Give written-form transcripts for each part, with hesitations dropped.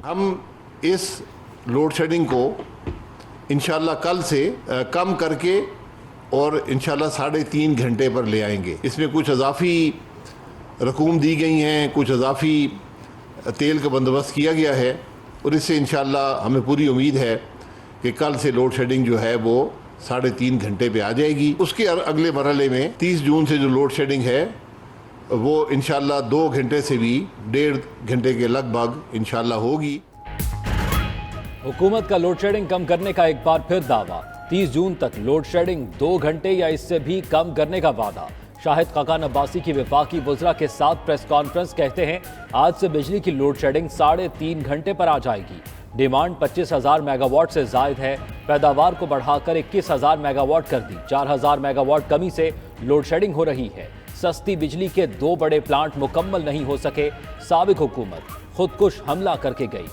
हम इस load shedding को इंशाल्लाह कल से कम करके और इंशाल्लाह 3.5 घंटे पर ले आएंगे। इसमें कुछ अजाफी रकूम दी गई हैं, कुछ अजाफी तेल का बंदोबस्त किया गया है और इससे इंशाल्लाह हमें पूरी उम्मीद है कि कल से लोड शेडिंग जो है वो 3.5 घंटे पे आ जाएगी। उसके अगले मरहले में 30 जून से जो लोड शेडिंग है वो इंशाल्लाह 2 घंटे से भी 1.5 घंटे के लगभग इंशाल्लाह होगी। हुकूमत का लोड शेडिंग कम करने का एक बार फिर दावा। 30 जून तक लोड शेडिंग 2 घंटे या इससे भी कम करने का वादा। शाहिद खाकान अब्बासी की वफाकी वज़रा के साथ प्रेस कॉन्फ्रेंस कहते हैं आज से बिजली की लोड शेडिंग 3.5 घंटे पर आ जाएगी। डिमांड 25,000 मेगावाट से जायद है। पैदावार को बढ़ाकर 21,000 मेगावाट कर दी। 4,000 मेगावाट कमी से लोड शेडिंग हो रही है। सस्ती बिजली के 2 बड़े प्लांट मुकम्मल नहीं हो सके। साबिक हुकूमत खुदकुश हमला करके गई।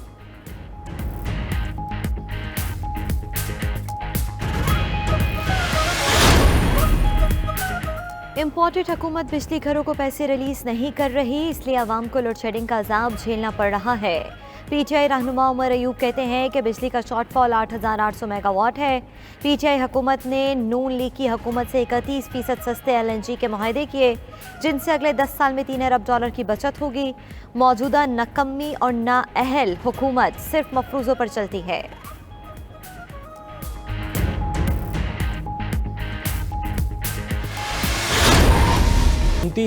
इम्पोर्टेड हुकूमत बिजली घरों को पैसे रिलीज नहीं कर रही, इसलिए आवाम को लोड शेडिंग का अजाब झेलना पड़ रहा है। पीटीआई रहनुमा उमर अयूब कहते हैं कि बिजली का शॉर्टफॉल 8,800 मेगावाट है। पीटीआई हुकूमत ने नून लीग की हुकूमत से 31% सस्ते LNG के मुआहदे किए, जिनसे अगले 10 साल में $3 अरब की बचत होगी। मौजूदा नकम्मी और नाअहल हुकूमत सिर्फ मफरूज़ों पर चलती है।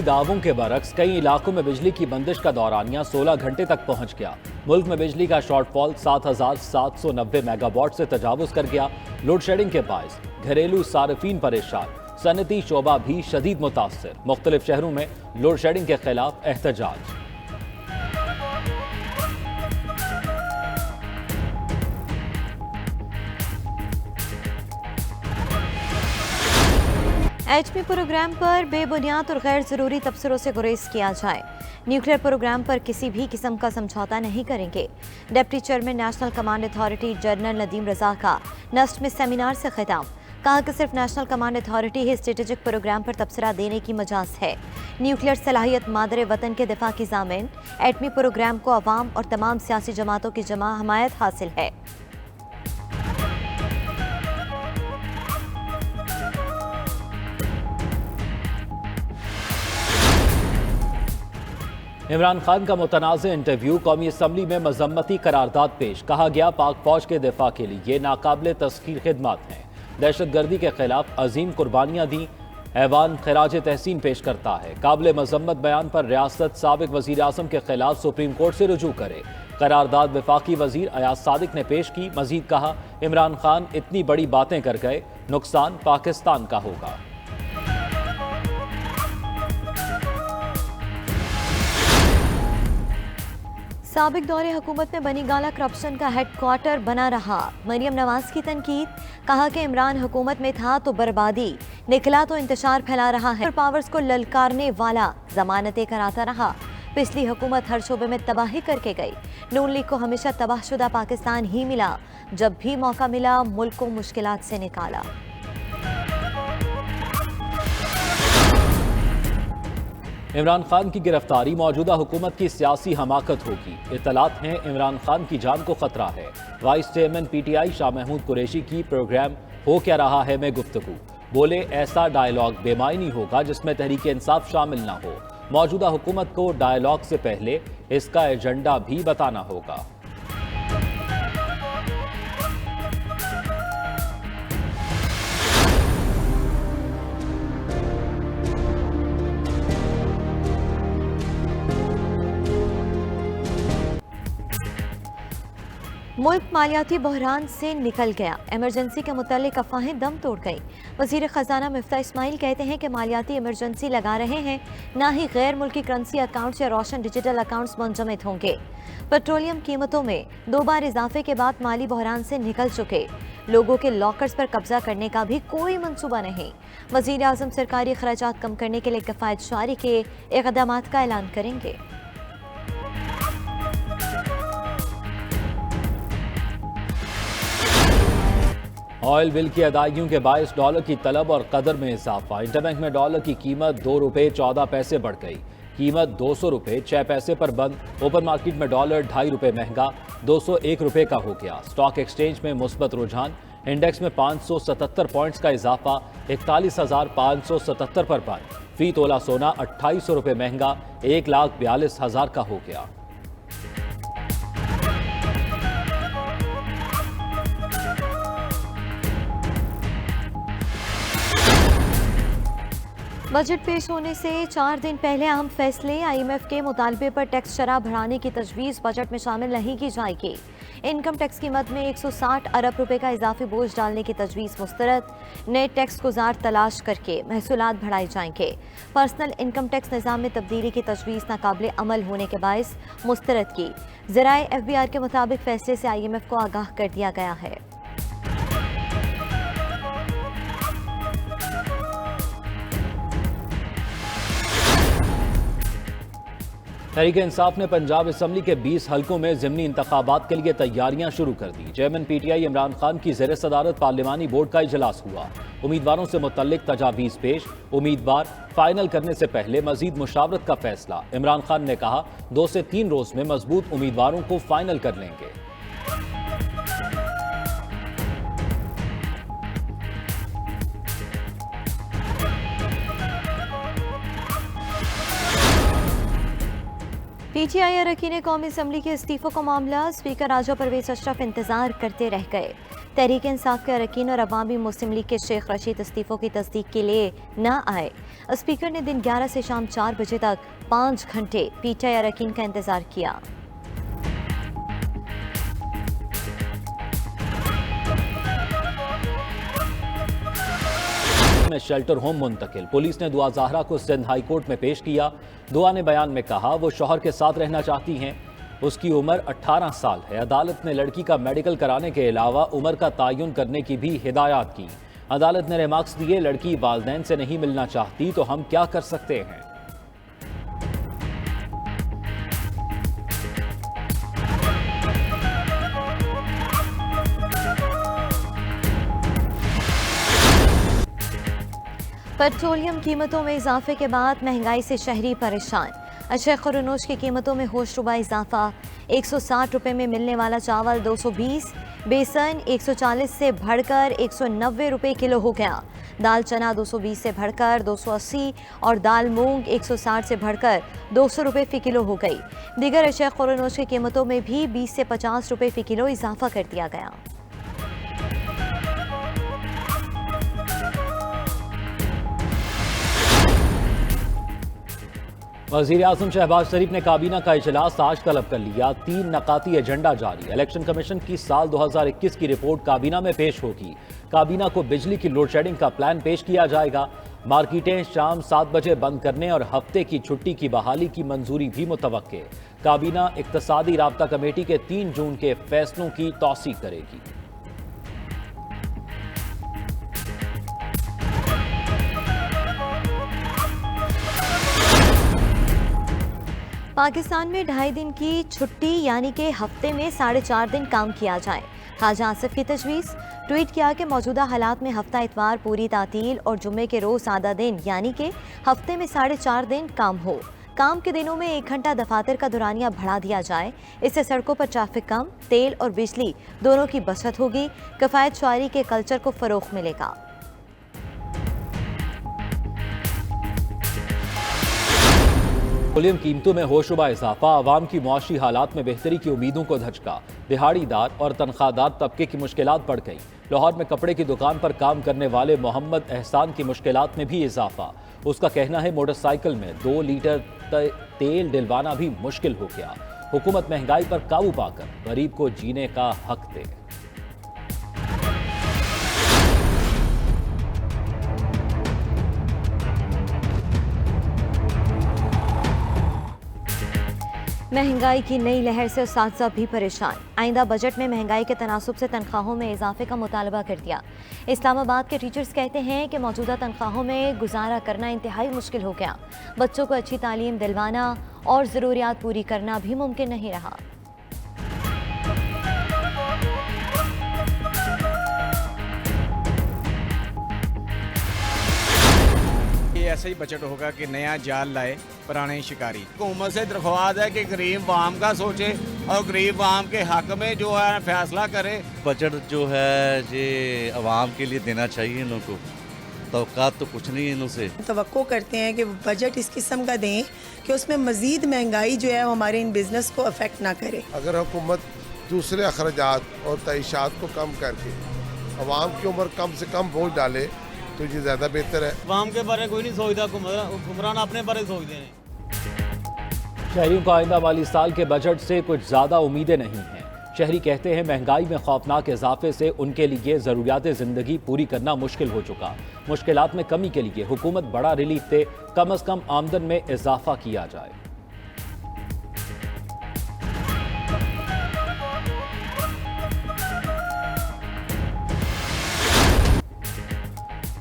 दावों के बरक्स कई इलाकों में बिजली की बंदिश का दौरानिया 16 घंटे तक पहुंच गया। मुल्क में बिजली का शॉर्टफॉल 7,790 मेगावाट से तजावुज कर गया। लोड शेडिंग के बायस घरेलू सार्फिन परेशान, सनती शोबा भी शदीद मुतासर। मुख्तलिफ शहरों में लोड शेडिंग के खिलाफ एहतजाज। एटमी प्रोग्राम पर बेबुनियाद और गैर ज़रूरी तबसरों से गुरेज किया जाए। न्यूक्लियर प्रोग्राम पर किसी भी किस्म का समझौता नहीं करेंगे। Deputy chairman National Command Authority General Nadeem Raza का नस्ट में सेमिनार से खिताब। कहा कि सिर्फ नेशनल कमांड अथॉरिटी ही स्ट्रेटेजिक प्रोग्राम पर तबसरा देने की मजाज है। न्यूक्लियर सलाहियत मादर वतन के दिफा की ज़ामिन। एटमी प्रोग्राम को अवाम और तमाम सियासी जमातों की जमा हमायत हासिल है। इमरान खान का मुतनाज़ इंटरव्यू। कौमी असम्बली में मजम्मती करारदाद पेश। कहा गया पाक फौज के दिफा के लिए ये नाकाबिले तस्खीर खिदमत हैं। दहशत गर्दी के खिलाफ अजीम कुर्बानियाँ दी। ऐवान खराज तहसीन पेश करता है। काबिल मजम्मत बयान पर रियासत साबिक वज़ीर आज़म के खिलाफ सुप्रीम कोर्ट से रुजू करे। करारदाद वफाकी वज़ीर अयाज सादिक ने पेश की। मजीद कहा इमरान खान इतनी बड़ी बातें कर गए, नुकसान पाकिस्तान का होगा। साबिक दौरे हुकूमत में बनी गाला करप्शन का हेडक्वार्टर बना रहा। मरियम नवाज की तनकीद। कहा कि इमरान हुकूमत में था तो बर्बादी, निकला तो इंतशार फैला रहा है। पावर्स को ललकारने वाला जमानतें कराता रहा। पिछली हुकूमत हर शोबे में तबाही करके गई। नून लीग को हमेशा तबाहशुदा पाकिस्तान ही मिला। जब भी मौका मिला मुल्क को मुश्किलात से निकाला। इमरान खान की गिरफ्तारी मौजूदा हुकूमत की सियासी हमाकत होगी। इत्तलात हैं इमरान खान की जान को खतरा है। Vice chairman PTI Shah Mahmood Qureshi की प्रोग्राम हो क्या रहा है में गुफ्तगू। बोले ऐसा डायलॉग बेमायनी होगा जिसमें तहरीक इंसाफ शामिल ना हो। मौजूदा हुकूमत को डायलॉग से पहले इसका एजेंडा भी बताना होगा। मुल्क मालियाती बहरान से निकल गया। इमरजेंसी के मुतालिक अफवाहें दम तोड़ गई। वज़ीर ख़जाना मिफ्ता इस्माइल कहते हैं कि मालियाती इमरजेंसी लगा रहे हैं, ना ही गैर मुल्की करेंसी अकाउंट्स या रोशन डिजिटल अकाउंट्स मुंजमद होंगे। पेट्रोलियम कीमतों में 2 बार इजाफे के बाद माली बहरान से निकल चुके। लोगों के लॉकर्स पर कब्जा करने का भी कोई मंसूबा नहीं। वज़ीर आज़म सरकारी खर्चात कम करने के लिए कफ़ायत जारी के इक़दाम का ऐलान करेंगे। ऑयल बिल की अदायगियों के बायस डॉलर की तलब और कदर में इजाफा। इंटरबैंक में डॉलर की कीमत 2 रुपये 14 पैसे बढ़ गई। कीमत 200 रुपये 6 पैसे पर बंद। ओपन मार्केट में डॉलर 2.5 रुपये महंगा 201 रुपये का हो गया। स्टॉक एक्सचेंज में मुस्बत रुझान, इंडेक्स में 577 पॉइंट्स का इजाफा 41,577 पर बंद। फी तोला सोना 2800 रुपये महंगा 1,42,000 का हो गया। बजट पेश होने से 4 दिन पहले अहम फैसले। आईएमएफ के मुतालबे पर टैक्स शरह बढ़ाने की तजवीज़ बजट में शामिल नहीं की जाएगी। इनकम टैक्स की मद में 160 अरब रुपए का इजाफी बोझ डालने की तजवीज़ मुस्तरद। नए टैक्स गुजार तलाश करके महसूलात बढ़ाए जाएंगे। पर्सनल इनकम टैक्स निज़ाम में तब्दीली की तजवीज़ नाकाबिल अमल होने के बायस मुस्तरद की। ज़राए FBI के मुताबिक फैसले से IMF को आगाह कर दिया गया है। तहरीक इंसाफ ने पंजाब असम्बली के 20 हलकों में ज़िमनी इंतखाबात के लिए तैयारियां शुरू कर दी। चेयरमैन PTI इमरान खान की ज़ेर सदारत पार्लिमानी बोर्ड का इजलास हुआ। उम्मीदवारों से मुतल्लिक तजावीज़ पेश, उम्मीदवार फाइनल करने से पहले मजीद मुशावरत का फैसला। इमरान खान ने कहा 2 से 3 रोज में मजबूत उम्मीदवारों को फाइनल कर लेंगे। PTI अरकान कौमी असम्बली के इस्तीफों का मामला। स्पीकर राजा परवेज अशरफ इंतजार करते रह गए। तहरीक इंसाफ के अरकान और अवामी मुस्लिम लीग के शेख रशीद इस्तीफों की तस्दीक के लिए न आए। स्पीकर ने दिन 11 से शाम 4 बजे तक 5 घंटे PTI अरकान का इंतजार किया। में शेल्टर होम मुंतकिल। पुलिस ने दुआ ज़हरा को सिंध हाई कोर्ट में पेश किया। दुआ ने बयान में कहा वो शौहर के साथ रहना चाहती हैं। उसकी उम्र 18 साल है। अदालत ने लड़की का मेडिकल कराने के अलावा उम्र का तयन करने की भी हिदायत की। अदालत ने रिमार्क्स दिए, लड़की वालिदैन से नहीं मिलना चाहती तो हम क्या कर सकते हैं। पेट्रोलियम कीमतों में इजाफे के बाद महंगाई से शहरी परेशान। अशय खुरनोश की कीमतों में होशरुबा इजाफा। 160 रुपये में मिलने वाला चावल 220, बेसन 140 से बढ़कर 190 रुपये किलो हो गया। दाल चना 220 से बढ़कर 280 और दाल मूंग 160 से बढ़कर 200 रुपये फ़ी किलो हो गई। दीगर अशय खुरनोश की कीमतों में भी 20 से 50 रुपये फ़ी किलो इजाफा कर दिया गया। वज़ीर आज़म शहबाज शरीफ ने काबीना का इजलास आज तलब कर लिया। 3 नकाती एजेंडा जारी। इलेक्शन कमीशन की साल 2021 की रिपोर्ट काबीना में पेश होगी। काबीना को बिजली की लोड शेडिंग का प्लान पेश किया जाएगा। मार्केटें शाम 7 बजे बंद करने और हफ्ते की छुट्टी की बहाली की मंजूरी भी मुतवक्के। काबीना इक्तसादी राब्ता कमेटी के 3 जून के फैसलों की तौसीक करेगी। पाकिस्तान में 2.5 दिन की छुट्टी यानी कि हफ्ते में 4.5 दिन काम किया जाए। ख्वाजा आसिफ की तजवीज़। ट्वीट किया कि मौजूदा हालात में हफ्ता इतवार पूरी तातील और जुम्मे के रोज़ आधा दिन यानी कि हफ्ते में 4.5 दिन काम हो। काम के दिनों में 1 घंटा दफातर का दुरानिया बढ़ा दिया जाए। इससे सड़कों पर ट्रैफिक कम, तेल और बिजली दोनों की बचत होगी। किफ़ायत शुआरी के कल्चर को फ़रोग़ मिलेगा। पेट्रोलियम कीमतों में होशरुबा इजाफा। आवाम की मुआशी हालात में बेहतरी की उम्मीदों को धचका। दिहाड़ीदार और तनख्वाहदार तबके की मुश्किलात बढ़ गई। लाहौर में कपड़े की दुकान पर काम करने वाले मोहम्मद एहसान की मुश्किलात में भी इजाफा। उसका कहना है मोटरसाइकिल में 2 लीटर तेल डलवाना भी मुश्किल हो गया। हुकूमत महंगाई पर काबू पाकर गरीब को जीने का हक दे। महंगाई की नई लहर से उस्ताद भी परेशान। आइंदा बजट में महंगाई के तनासुब से तनख्वाहों में इजाफे का मुतालबा कर दिया। इस्लामाबाद के टीचर्स कहते हैं कि मौजूदा तनख्वाहों में गुजारा करना इंतहाई मुश्किल हो गया। बच्चों को अच्छी तालीम दिलवाना और ज़रूरियात पूरी करना भी मुमकिन नहीं रहा। ये ऐसा ही बजट होगा कि नया जाल लाए पुराने शिकारी। हुकूमत से दरख्वास्त है कि गरीब आवाम का सोचे और गरीब आवाम के हक में जो है फैसला करे। बजट जो है ये आवाम के लिए देना चाहिए इन लोगों को, तवक्कात तो कुछ नहीं है इनसे। तवक्को करते हैं कि वो बजट इस किस्म का दें कि उसमें मज़ीद महंगाई जो है वो हमारे इन बिज़नेस को अफेक्ट ना करे। अगर हुकूमत दूसरे अखराजात और तईशात को कम करके अवाम की उम्र कम से कम बोझ डाले तो ये ज़्यादा बेहतर है। अवाम के बारे में कोई नहीं सोचता, हुक्मरान अपने बारे में सोचते हैं। शहरियों को आइंदा माली साल के बजट से कुछ ज़्यादा उम्मीदें नहीं हैं। शहरी कहते हैं महंगाई में खौफनाक इजाफे से उनके लिए ज़रूरियात ज़िंदगी पूरी करना मुश्किल हो चुका। मुश्किलात में कमी के लिए हुकूमत बड़ा रिलीफ दे, कम अज़ कम आमदन में इजाफा किया जाए।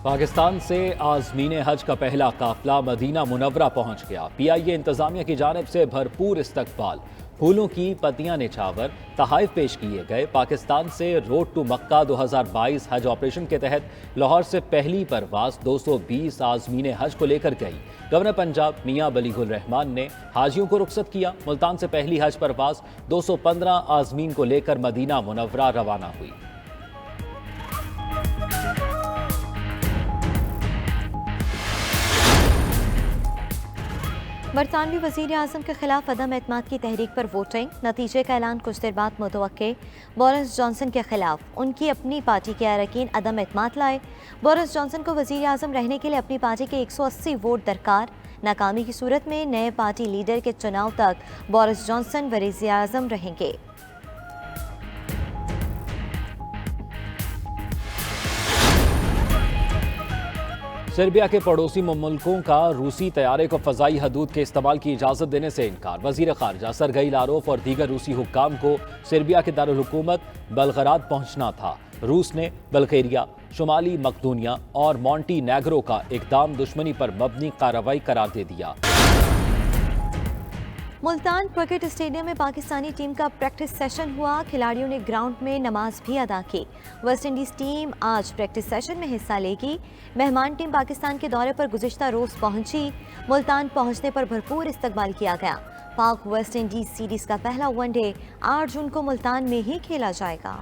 पाकिस्तान से आज़मीन हज का पहला काफिला मदीना मुनव्वरा पहुंच गया। PIA इंतजामिया की जानिब से भरपूर इस्तकबाल, फूलों की पत्तियां निछावर, तहाइफ पेश किए गए। पाकिस्तान से रोड टू मक्का 2022 हज ऑपरेशन के तहत लाहौर से पहली परवाज 220 आज़मीन हज को लेकर गई। गवर्नर पंजाब मियां बलीगुल रहमान ने हाजियों को रुखसत किया। मुल्तान से पहली हज परवाज 215 आज़मीन को लेकर मदीना मुनव्वरा रवाना हुई। बरतानवी वज़ीर आज़म के खिलाफ अदम एतमाद की तहरीक पर वोटिंग, नतीजे का ऐलान कुछ देर बाद मुतवक्के। बोरिस जॉनसन के खिलाफ उनकी अपनी पार्टी के अरकान अदम एतमाद लाए। बोरिस जॉनसन को वज़ीर आज़म रहने के लिए अपनी पार्टी के 180 वोट दरकार। नाकामी की सूरत में नए पार्टी लीडर के चुनाव तक बोरिस जॉनसन वज़ीर आज़म रहेंगे। सर्बिया के पड़ोसी मुल्कों का रूसी तैयारे को फ़ज़ाई हदूद के इस्तेमाल की इजाज़त देने से इनकार। वज़ीर ख़ारजा सरगई लारोफ और दीगर रूसी हुक्काम को सर्बिया के दारुल हुकूमत बेलग्राद पहुंचना था। रूस ने बल्गेरिया, शुमाली मकदूनिया और मॉन्टीनेग्रो का इक़दाम दुश्मनी पर मबनी कार्रवाई करार दे दिया। मुल्तान क्रिकेट स्टेडियम में पाकिस्तानी टीम का प्रैक्टिस सेशन हुआ। खिलाड़ियों ने ग्राउंड में नमाज भी अदा की। वेस्ट इंडीज़ टीम आज प्रैक्टिस सेशन में हिस्सा लेगी। मेहमान टीम पाकिस्तान के दौरे पर गुज़िश्ता रोज़ पहुंची। मुल्तान पहुंचने पर भरपूर इस्तकबाल किया गया। पाक वेस्ट इंडीज़ सीरीज़ का पहला वनडे 8 जून को मुल्तान में ही खेला जाएगा।